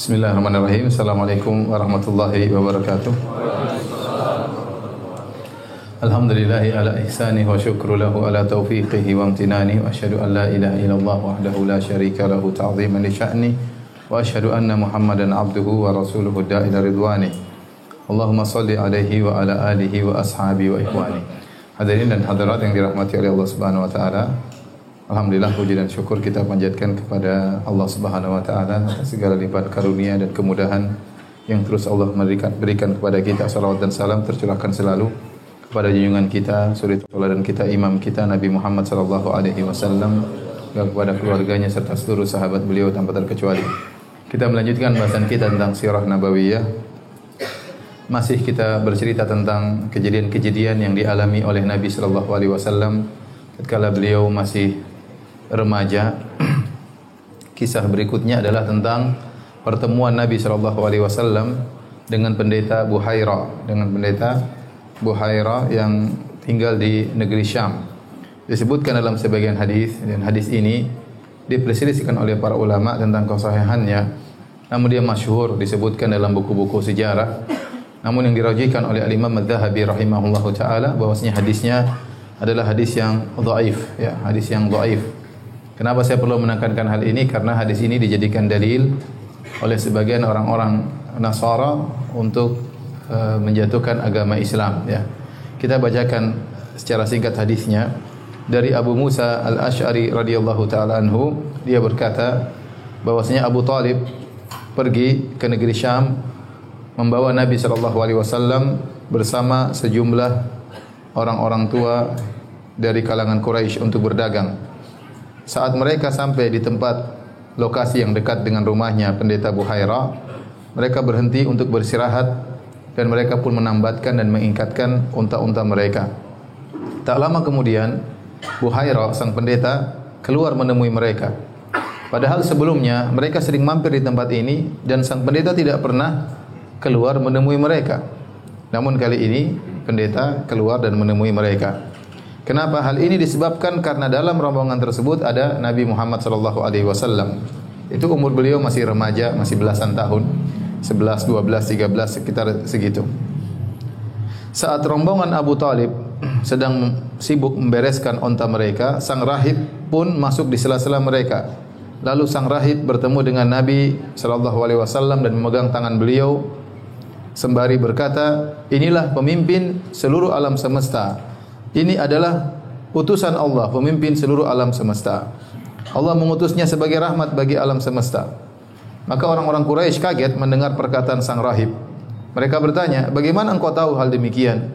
Bismillahirrahmanirrahim. Assalamualaikum warahmatullahi wabarakatuh. Alhamdulillahi ala ihsanihi wa syukru lahu ala taufiqihi wa amtinani wa asyhadu an la ilaha illallah wahdahu la syarika lahu ta'ziman li sya'ni wa asyhadu anna Muhammadan abduhu wa rasuluhu da'ila ridwani. Allahumma salli alaihi wa ala alihi wa ashabihi wa ikhwani. Hadirin dan hadirat yang dirahmati oleh Allah Subhanahu wa taala. Alhamdulillah, puji dan syukur kita panjatkan kepada Allah Subhanahu wa taala atas segala lipat karunia dan kemudahan yang terus Allah berikan kepada kita. Salawat dan salam tercurahkan selalu kepada junjungan kita, suri tauladan kita, imam kita Nabi Muhammad sallallahu alaihi wasallam, dan kepada keluarganya serta seluruh sahabat beliau tanpa terkecuali. Kita melanjutkan bahasan kita tentang sirah nabawiyah. Masih kita bercerita tentang kejadian-kejadian yang dialami oleh Nabi sallallahu alaihi wasallam tatkala beliau masih remaja. Kisah berikutnya adalah tentang pertemuan Nabi sallallahu alaihi wasallam dengan pendeta Buhaira yang tinggal di negeri Syam. Disebutkan dalam sebagian hadis, dan hadis ini diperselisihkan oleh para ulama tentang kesahihannya. Namun dia masyhur disebutkan dalam buku-buku sejarah. Namun yang dirajihkan oleh Al-Imam Adz-Dzahabi rahimahullahu taala bahwasanya hadisnya adalah hadis yang dhaif, ya, hadis yang dhaif. Kenapa saya perlu menekankan hal ini? Karena hadis ini dijadikan dalil oleh sebagian orang-orang Nasara untuk menjatuhkan agama Islam, ya. Kita bacakan secara singkat hadisnya dari Abu Musa Al-Asy'ari radhiyallahu taala anhu. Dia berkata bahwasanya Abu Talib pergi ke negeri Syam membawa Nabi sallallahu alaihi wasallam bersama sejumlah orang-orang tua dari kalangan Quraisy untuk berdagang. Saat mereka sampai di tempat lokasi yang dekat dengan rumahnya pendeta Buhaira, mereka berhenti untuk beristirahat dan mereka pun menambatkan dan mengikatkan unta-unta mereka. Tak lama kemudian, Buhaira sang pendeta keluar menemui mereka. Padahal sebelumnya mereka sering mampir di tempat ini dan sang pendeta tidak pernah keluar menemui mereka. Namun kali ini pendeta keluar dan menemui mereka. Kenapa hal ini disebabkan? Karena dalam rombongan tersebut ada Nabi Muhammad sallallahu alaihi wasallam. Itu umur beliau masih remaja, masih belasan tahun, 11, 12, 13 sekitar segitu. Saat rombongan Abu Talib sedang sibuk membereskan unta mereka, sang rahib pun masuk di sela-sela mereka. Lalu sang rahib bertemu dengan Nabi sallallahu alaihi wasallam dan memegang tangan beliau sembari berkata, "Inilah pemimpin seluruh alam semesta. Ini adalah utusan Allah, pemimpin seluruh alam semesta. Allah mengutusnya sebagai rahmat bagi alam semesta." Maka orang-orang Quraisy kaget mendengar perkataan sang rahib. Mereka bertanya, "Bagaimana engkau tahu hal demikian?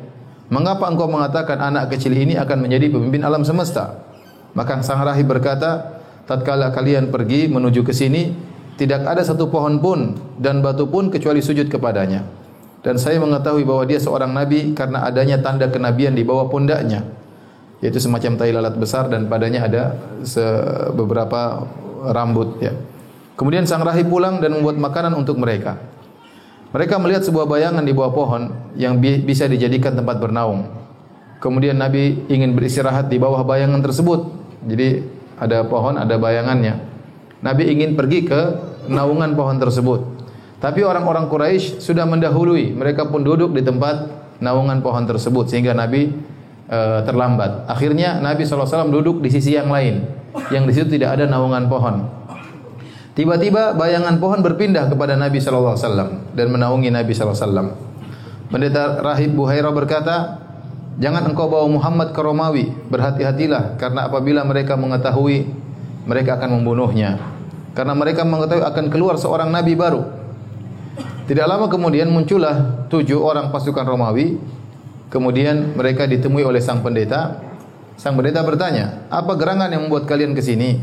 Mengapa engkau mengatakan anak kecil ini akan menjadi pemimpin alam semesta?" Maka sang rahib berkata, "Tatkala kalian pergi menuju ke sini, tidak ada satu pohon pun dan batu pun kecuali sujud kepadanya. Dan saya mengetahui bahwa dia seorang nabi karena adanya tanda kenabian di bawah pundaknya, yaitu semacam tai lalat besar dan padanya ada beberapa rambut, ya." Kemudian sang rahib pulang dan membuat makanan untuk mereka. Mereka melihat sebuah bayangan di bawah pohon yang bisa dijadikan tempat bernaung. Kemudian Nabi ingin beristirahat di bawah bayangan tersebut. Jadi ada pohon, ada bayangannya. Nabi ingin pergi ke naungan pohon tersebut. Tapi orang-orang Quraisy sudah mendahului. Mereka pun duduk di tempat naungan pohon tersebut sehingga Nabi terlambat. Akhirnya Nabi SAW duduk di sisi yang lain, yang di situ tidak ada naungan pohon. Tiba-tiba bayangan pohon berpindah kepada Nabi SAW dan menaungi Nabi SAW. Pendeta rahib Buhaira berkata, "Jangan engkau bawa Muhammad ke Romawi. Berhati-hatilah karena apabila mereka mengetahui, mereka akan membunuhnya. Karena mereka mengetahui akan keluar seorang nabi baru." Tidak lama kemudian muncullah 7 orang pasukan Romawi. Kemudian mereka ditemui oleh sang pendeta. Sang pendeta bertanya, "Apa gerangan yang membuat kalian ke sini?"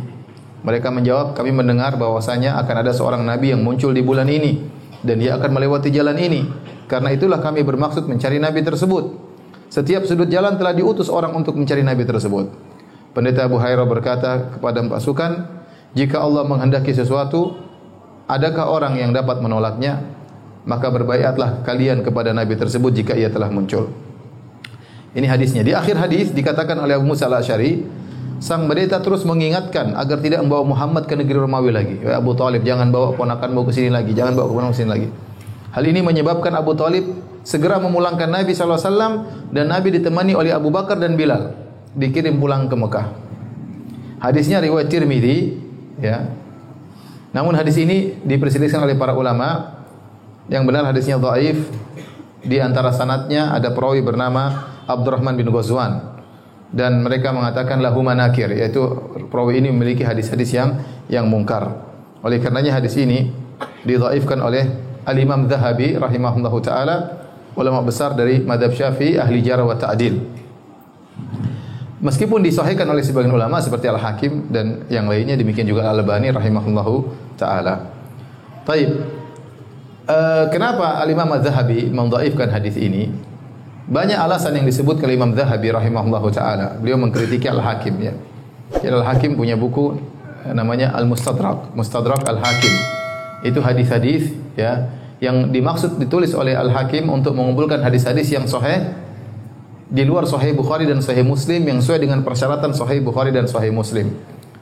Mereka menjawab, "Kami mendengar bahwasanya akan ada seorang nabi yang muncul di bulan ini dan dia akan melewati jalan ini. Karena itulah kami bermaksud mencari nabi tersebut. Setiap sudut jalan telah diutus orang untuk mencari nabi tersebut." Pendeta Buhaira berkata kepada pasukan, "Jika Allah menghendaki sesuatu, adakah orang yang dapat menolaknya? Maka berbaiatlah kalian kepada nabi tersebut jika ia telah muncul." Ini hadisnya. Di akhir hadis dikatakan oleh Abu Musa Al-Asy'ari sang pendeta terus mengingatkan agar tidak membawa Muhammad ke negeri Romawi lagi. Ya Abu Thalib, jangan bawa ponakanmu ke sini lagi, jangan bawa keponakanmu ke sini lagi. Hal ini menyebabkan Abu Thalib segera memulangkan Nabi sallallahu alaihi wasallam dan Nabi ditemani oleh Abu Bakar dan Bilal dikirim pulang ke Mekah. Hadisnya riwayat Tirmidzi, ya. Namun hadis ini diperselisihkan oleh para ulama. Yang benar hadisnya dhaif. Di antara sanadnya ada perawi bernama Abdurrahman bin Ghazwan dan mereka mengatakan lahu manakir, yaitu perawi ini memiliki hadis-hadis yang mungkar. Oleh karenanya hadis ini didhaifkan oleh Al-Imam Dzahabi rahimahullahu taala, ulama besar dari mazhab Syafi'i ahli jarh wa ta'dil. Meskipun disahihkan oleh sebagian ulama seperti Al-Hakim dan yang lainnya, demikian juga Al-Albani rahimahullahu taala. Baik. Kenapa Al-Imam Az-Zahabi mendhaifkan hadis ini? Banyak alasan yang disebut oleh Imam Zahabi rahimahullahu taala. Beliau mengkritiki Al-Hakim, ya. Jadi Al-Hakim punya buku namanya Al-Mustadrak, Mustadrak Al-Hakim. Itu hadis-hadis, ya, yang dimaksud ditulis oleh Al-Hakim untuk mengumpulkan hadis-hadis yang sahih di luar Sahih Bukhari dan Sahih Muslim yang sesuai dengan persyaratan Sahih Bukhari dan Sahih Muslim.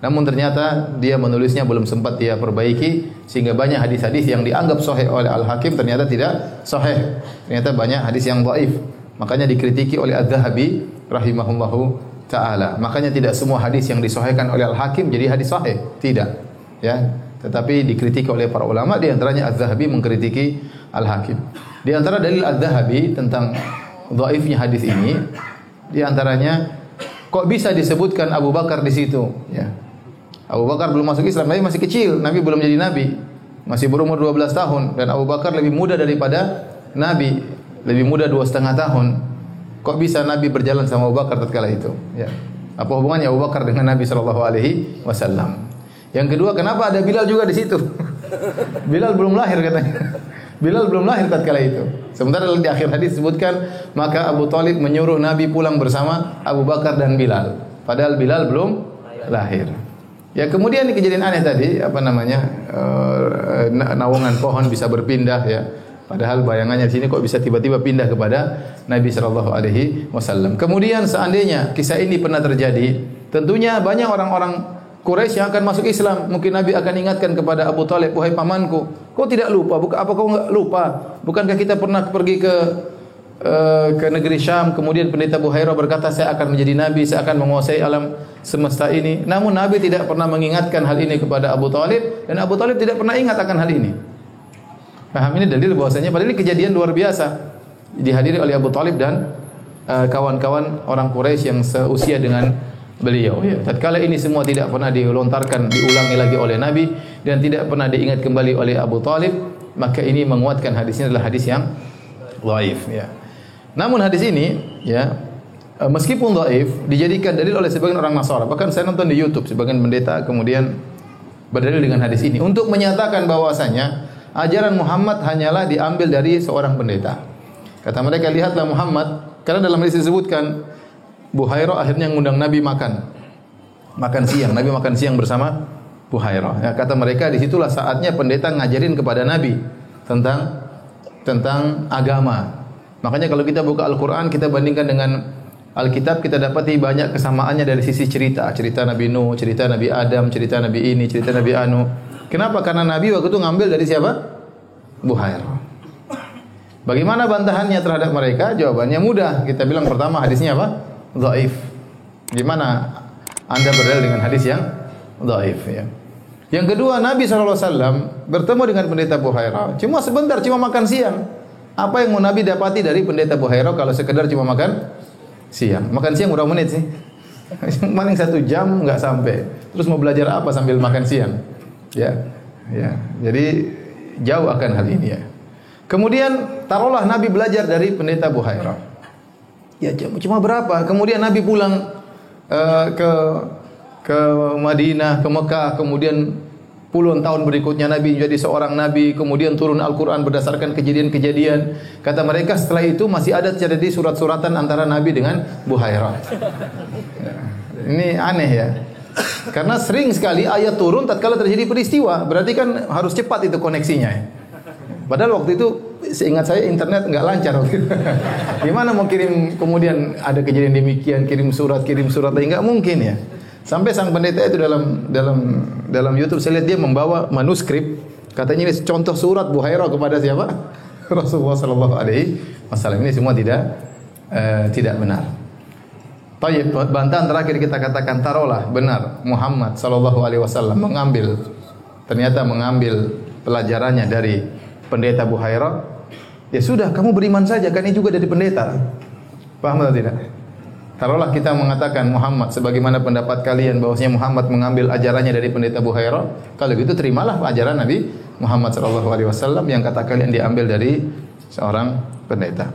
Namun ternyata dia menulisnya belum sempat dia perbaiki sehingga banyak hadis-hadis yang dianggap sahih oleh Al-Hakim ternyata tidak sahih. Ternyata banyak hadis yang dhaif. Makanya dikritiki oleh Az-Zahabi rahimahullahu taala. Makanya tidak semua hadis yang disahihkan oleh Al-Hakim jadi hadis sahih, tidak. Ya, tetapi dikritiki oleh para ulama, di antaranya Az-Zahabi mengkritiki Al-Hakim. Di antara dalil Az-Zahabi tentang dhaifnya hadis ini, di antaranya kok bisa disebutkan Abu Bakar di situ, ya. Abu Bakar belum masuk Islam, Nabi masih kecil, Nabi belum jadi nabi, masih berumur 12 tahun dan Abu Bakar lebih muda daripada Nabi, lebih muda 2,5 tahun. Kok bisa Nabi berjalan sama Abu Bakar tatkala itu? Ya. Apa hubungannya Abu Bakar dengan Nabi sallallahu alaihi wasallam? Yang kedua, kenapa ada Bilal juga di situ? Bilal belum lahir katanya. Bilal belum lahir tatkala itu. Sementara di akhir hadis disebutkan, maka Abu Thalib menyuruh Nabi pulang bersama Abu Bakar dan Bilal. Padahal Bilal belum lahir. Ya, kemudian kejadian aneh tadi, apa namanya, naungan pohon bisa berpindah, ya. Padahal bayangannya di sini kok bisa tiba-tiba pindah kepada Nabi sallallahu alaihi wasallam. Kemudian seandainya kisah ini pernah terjadi, tentunya banyak orang-orang Quraisy yang akan masuk Islam. Mungkin Nabi akan ingatkan kepada Abu Thalib, wahai pamanku, kau tidak lupa? Apa kau enggak lupa? Bukankah kita pernah pergi ke negeri Syam, kemudian pendeta Buhairah berkata, saya akan menjadi nabi, saya akan menguasai alam semesta ini. Namun Nabi tidak pernah mengingatkan hal ini kepada Abu Thalib dan Abu Thalib tidak pernah ingat akan hal ini. Paham, ini dalil bahwasanya padahal ini kejadian luar biasa dihadiri oleh Abu Thalib dan kawan-kawan orang Quraisy yang seusia dengan beliau, ya. Tatkala ini semua tidak pernah dilontarkan, diulangi lagi oleh Nabi dan tidak pernah diingat kembali oleh Abu Thalib, maka ini menguatkan hadisnya adalah hadis yang dhaif, ya. Namun hadis ini, ya, meskipun dhaif dijadikan dalil oleh sebagian orang Nasara. Bahkan saya nonton di YouTube sebagian pendeta kemudian berdalil dengan hadis ini untuk menyatakan bahwasanya ajaran Muhammad hanyalah diambil dari seorang pendeta. Kata mereka, lihatlah Muhammad, karena dalam hadis disebutkan Buhairah akhirnya mengundang Nabi makan siang. Nabi makan siang bersama Buhairah. Ya, kata mereka, disitulah saatnya pendeta ngajarin kepada Nabi tentang agama. Makanya kalau kita buka Al-Quran, kita bandingkan dengan Alkitab, kita dapati banyak kesamaannya dari sisi cerita. Cerita Nabi Nuh, cerita Nabi Adam, cerita Nabi ini, cerita Nabi Anu. Kenapa? Karena Nabi waktu itu ngambil dari siapa? Buhairah. Bagaimana bantahannya terhadap mereka? Jawabannya mudah. Kita bilang pertama hadisnya apa? Dhaif. Gimana Anda berdalil dengan hadis yang dhaif, ya. Yang kedua, Nabi SAW bertemu dengan pendeta Buhairah cuma sebentar, cuma makan siang. Apa yang mau Nabi dapati dari pendeta Buhairah kalau sekedar cuma makan siang? Makan siang berapa menit sih? Paling 1 jam nggak sampai. Terus mau belajar apa sambil makan siang? Ya, ya. Jadi jauh akan hal ini, ya. Kemudian taruhlah Nabi belajar dari pendeta Buhairah. Ya, cuma berapa? Kemudian Nabi pulang ke Madinah, ke Mekah, kemudian puluhan tahun berikutnya Nabi menjadi seorang nabi, kemudian turun Al-Qur'an berdasarkan kejadian-kejadian. Kata mereka setelah itu masih ada terjadi surat-suratan antara Nabi dengan Buhairah. Ya, ini aneh, ya. Karena sering sekali ayat turun tatkala terjadi peristiwa, berarti kan harus cepat itu koneksinya, ya. Padahal waktu itu seingat saya internet nggak lancar waktu itu. Gimana mau kirim kemudian ada kejadian demikian, kirim surat lagi nggak mungkin, ya. Sampai sang pendeta itu dalam YouTube saya lihat dia membawa manuskrip, katanya ini contoh surat Buhairah kepada siapa? Rasulullah sallallahu alaihi wasallam. Ini semua tidak benar. Baik, bantahan terakhir kita katakan taruhlah benar Muhammad sallallahu alaihi wasallam ternyata mengambil pelajarannya dari pendeta Buhairah. Ya sudah, kamu beriman saja, kan ini juga dari pendeta. Paham atau tidak? Taruhlah kita mengatakan Muhammad sebagaimana pendapat kalian bahwasanya Muhammad mengambil ajarannya dari pendeta Buhairah. Kalau gitu terimalah ajaran Nabi Muhammad sallallahu alaihi wasallam yang kata kalian diambil dari seorang pendeta.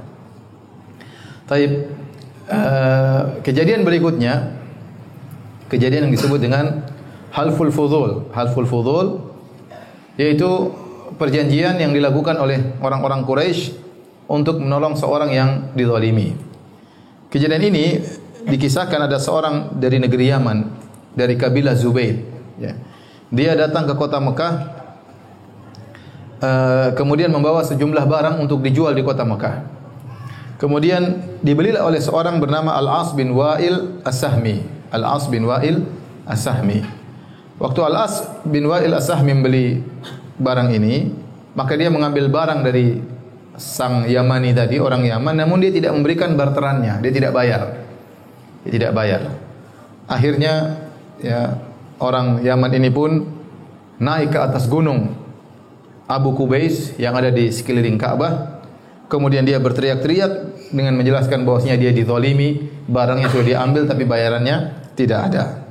Taib. Kejadian berikutnya, kejadian yang disebut dengan halful fudul. Halful fudul yaitu perjanjian yang dilakukan oleh orang-orang Quraisy untuk menolong seorang yang dizalimi. Kejadian ini dikisahkan ada seorang dari negeri Yaman, dari kabilah Zubair. Ya. Dia datang ke kota Mekah, kemudian membawa sejumlah barang untuk dijual di kota Mekah. Kemudian dibelilah oleh seorang bernama Al-As bin Wa'il As-Sahmi. Al-As bin Wa'il As-Sahmi. Waktu Al-As bin Wa'il As-Sahmi membeli barang ini, maka dia mengambil barang dari sang Yamani tadi, orang Yaman, namun dia tidak memberikan barterannya, dia tidak bayar. Dia tidak bayar. Akhirnya ya orang Yaman ini pun naik ke atas gunung Abu Qubais yang ada di sekeliling Ka'bah. Kemudian dia berteriak-teriak dengan menjelaskan bahwasanya dia dizalimi, barangnya sudah diambil tapi bayarannya tidak ada.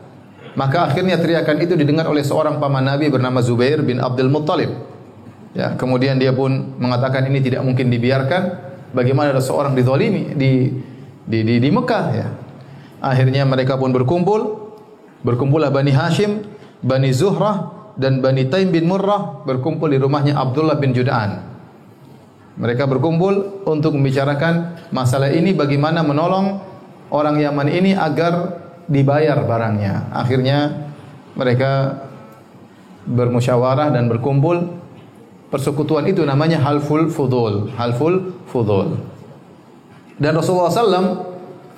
Maka akhirnya teriakan itu didengar oleh seorang paman Nabi bernama Zubair bin Abdul Muttalib. Ya, kemudian dia pun mengatakan ini tidak mungkin dibiarkan. Bagaimana ada seorang dizalimi di Mekah ya. Akhirnya mereka pun berkumpullah Bani Hashim, Bani Zuhrah dan Bani Taim bin Murrah berkumpul di rumahnya Abdullah bin Jud'an. Mereka berkumpul untuk membicarakan masalah ini, bagaimana menolong orang Yaman ini agar dibayar barangnya. Akhirnya mereka bermusyawarah dan berkumpul. Persekutuan itu namanya halful fudul. Halful fudul. Dan Rasulullah SAW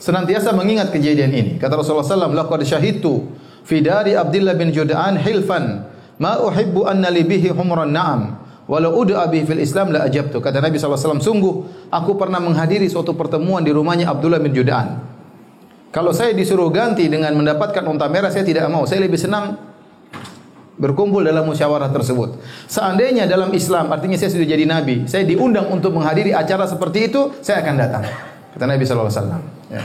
senantiasa mengingat kejadian ini. Kata Rasulullah SAW, laqad syahidtu fi dari Abdullah bin Jud'an hilfan ma uhibbu anna li bihi humran na'am. Walau ud'a bihi fil Islam la ajabtu. Kata Nabi SAW, sungguh aku pernah menghadiri suatu pertemuan di rumahnya Abdullah bin Jud'an. Kalau saya disuruh ganti dengan mendapatkan unta merah, saya tidak mau. Saya lebih senang berkumpul dalam musyawarah tersebut. Seandainya dalam Islam, artinya saya sudah jadi Nabi, saya diundang untuk menghadiri acara seperti itu, saya akan datang. Kata Nabi SAW. Ya.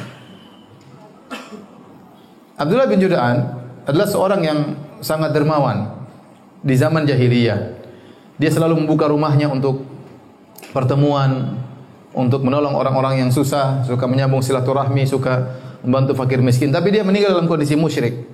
Abdullah bin Jud'an adalah seorang yang sangat dermawan di zaman jahiliyah. Dia selalu membuka rumahnya untuk pertemuan, untuk menolong orang-orang yang susah, suka menyambung silaturahmi, suka membantu fakir miskin. Tapi dia meninggal dalam kondisi musyrik.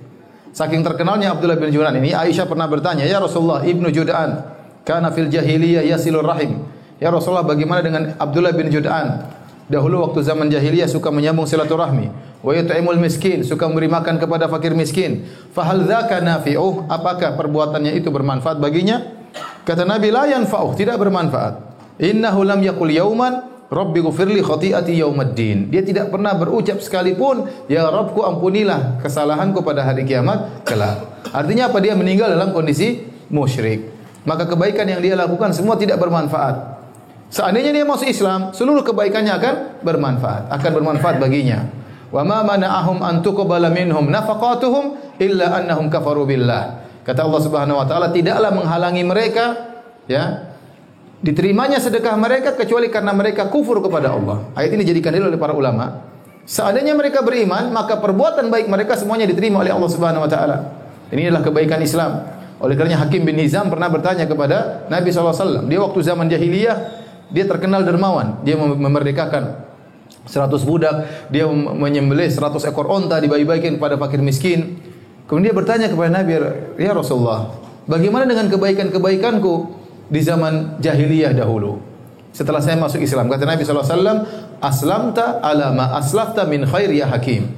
Saking terkenalnya Abdullah bin Jud'an ini, Aisyah pernah bertanya, "Ya Rasulullah, Ibnu Jud'an kana fil jahiliyah yasilur rahim." Ya Rasulullah, bagaimana dengan Abdullah bin Jud'an? Dahulu waktu zaman jahiliyah suka menyambung silaturahmi, wa yut'imul miskin, suka memberi makan kepada fakir miskin. Fa hal dzaka nafi'uh? Apakah perbuatannya itu bermanfaat baginya? Kata Nabi, la yanfa'uh, tidak bermanfaat. Innahu lam yaqul yauman Rabbi ghfirli khati'ati yaumaddin. Dia tidak pernah berucap sekalipun, ya Rabbku ampunilah kesalahanku pada hari kiamat kelak. Artinya apa? Dia meninggal dalam kondisi musyrik. Maka kebaikan yang dia lakukan semua tidak bermanfaat. Seandainya dia masuk Islam, seluruh kebaikannya akan bermanfaat baginya. Wa ma mana'ahum an tuqbala minhum nafaqatuhum illa annahum kafaru billah. Kata Allah Subhanahu wa taala, tidaklah menghalangi mereka ya diterimanya sedekah mereka kecuali karena mereka kufur kepada Allah. Ayat ini dijadikan dalil oleh para ulama. Seandainya mereka beriman, maka perbuatan baik mereka semuanya diterima oleh Allah Subhanahu wa taala. Ini adalah kebaikan Islam. Oleh karenanya Hakim bin Hizam pernah bertanya kepada Nabi SAW. Dia waktu zaman jahiliyah, dia terkenal dermawan. Dia memerdekakan 100 budak, dia menyembelih 100 ekor onta, dibagi-bagikan kepada fakir miskin. Kemudian dia bertanya kepada Nabi, "Ya Rasulullah, bagaimana dengan kebaikan-kebaikanku di zaman jahiliyah dahulu setelah saya masuk Islam?" Kata Nabi SAW, "Aslamta ala ma aslafta min khair ya Hakim."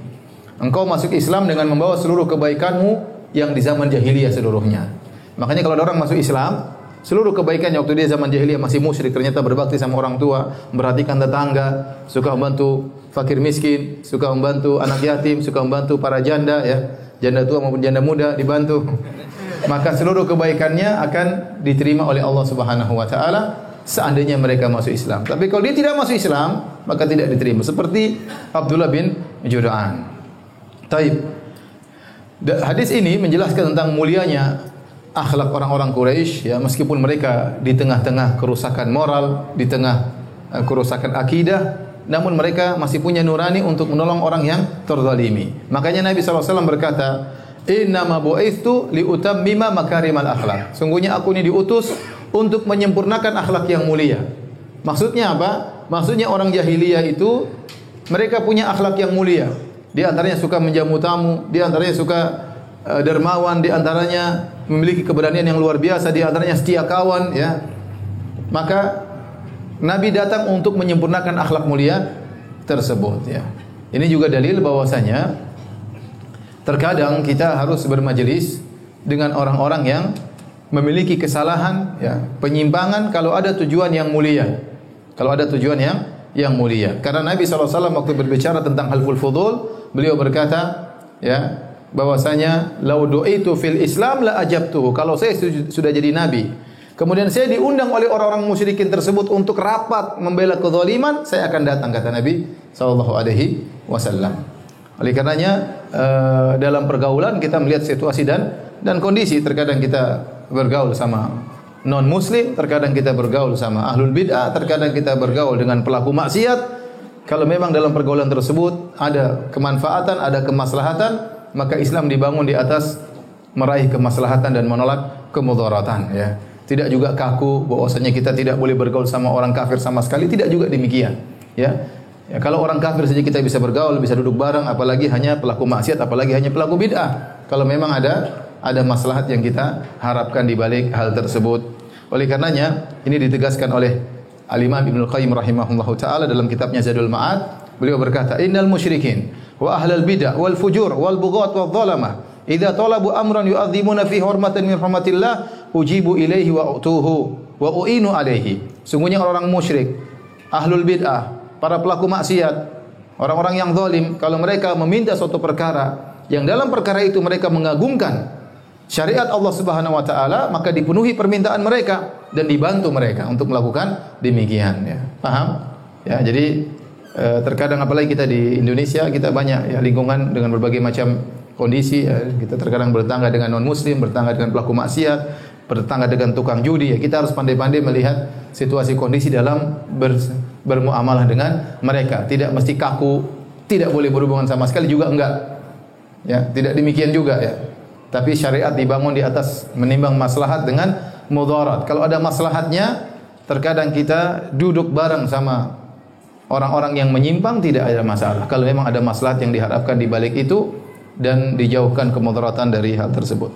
Engkau masuk Islam dengan membawa seluruh kebaikanmu yang di zaman jahiliyah seluruhnya. Makanya kalau ada orang masuk Islam, seluruh kebaikannya waktu dia zaman jahiliyah masih musyrik, ternyata berbakti sama orang tua, memperhatikan tetangga, suka membantu fakir miskin, suka membantu anak yatim, suka membantu para janda ya. janda tua maupun janda muda dibantu. Maka seluruh kebaikannya akan diterima oleh Allah Subhanahu wa taala seandainya mereka masuk Islam. Tapi kalau dia tidak masuk Islam, maka tidak diterima. Seperti Abdullah bin Jud'an. Taib. Hadis ini menjelaskan tentang mulianya akhlak orang-orang Quraisy, ya, meskipun mereka di tengah-tengah kerusakan moral, di tengah kerusakan akidah, namun mereka masih punya nurani untuk menolong orang yang terzalimi. Makanya Nabi SAW berkata, "Innama bu'itsu liutammima makarimal akhlak." Sungguhnya aku ini diutus untuk menyempurnakan akhlak yang mulia. Maksudnya apa? Maksudnya orang jahiliyah itu mereka punya akhlak yang mulia. Di antaranya suka menjamu tamu, di antaranya suka dermawan, di antaranya memiliki keberanian yang luar biasa, di antaranya setia kawan, ya. Maka Nabi datang untuk menyempurnakan akhlak mulia tersebut, ya. Ini juga dalil bahwasanya terkadang kita harus bermajelis dengan orang-orang yang memiliki kesalahan, ya, penyimpangan kalau ada tujuan yang mulia. Kalau ada tujuan yang mulia. Karena Nabi SAW waktu berbicara tentang halful fudul, beliau berkata, ya, bahwasanya lau du'itu fil Islam la ajabtuhu. Kalau saya sudah jadi nabi, kemudian saya diundang oleh orang-orang musyrikin tersebut untuk rapat membela kezaliman, saya akan datang, kata Nabi sallallahu alaihi wasallam. Oleh karenanya dalam pergaulan kita melihat situasi dan kondisi. Terkadang kita bergaul sama non muslim, terkadang kita bergaul sama ahlul bid'ah, terkadang kita bergaul dengan pelaku maksiat. Kalau memang dalam pergaulan tersebut ada kemanfaatan, ada kemaslahatan, maka Islam dibangun di atas meraih kemaslahatan dan menolak kemudaratan, ya. Tidak juga kaku bahwasanya kita tidak boleh bergaul sama orang kafir sama sekali, tidak juga demikian, ya. Ya, kalau orang kafir saja kita bisa bergaul, bisa duduk bareng, apalagi hanya pelaku maksiat, apalagi hanya pelaku bid'ah. Kalau memang ada maslahat yang kita harapkan di balik hal tersebut. Oleh karenanya ini ditegaskan oleh Al-Imam Ibnu Qayyim rahimahullahu taala dalam kitabnya Zadul Ma'ad. Beliau berkata, "Innal musyrikin wa ahlal bid'ah wal fujur wal bughat wal zalamah idza talabu amran yu'azzimuna fi hurmatin min hurmatillah ujibu ilaihi wa utuhu wa uinu alaihi." Sungguhnya orang musyrik, ahlul bid'ah, para pelaku maksiat, orang-orang yang zalim, kalau mereka meminta suatu perkara yang dalam perkara itu mereka mengagungkan syariat Allah Subhanahu wa taala, maka dipenuhi permintaan mereka dan dibantu mereka untuk melakukan demikian, ya. Paham? Ya, jadi terkadang apalagi kita di Indonesia, kita banyak, ya, lingkungan dengan berbagai macam kondisi, ya. Kita terkadang bertetangga dengan non muslim, bertetangga dengan pelaku maksiat, bertetangga dengan tukang judi, ya. Kita harus pandai-pandai melihat situasi kondisi dalam bermuamalah dengan mereka. Tidak mesti kaku, tidak boleh berhubungan sama sekali juga enggak. Ya, tidak demikian juga, ya. Tapi syariat dibangun di atas menimbang maslahat dengan mudarat. Kalau ada maslahatnya, terkadang kita duduk bareng sama orang-orang yang menyimpang, tidak ada masalah. Kalau memang ada maslahat yang diharapkan di balik itu dan dijauhkan kemudaratan dari hal tersebut.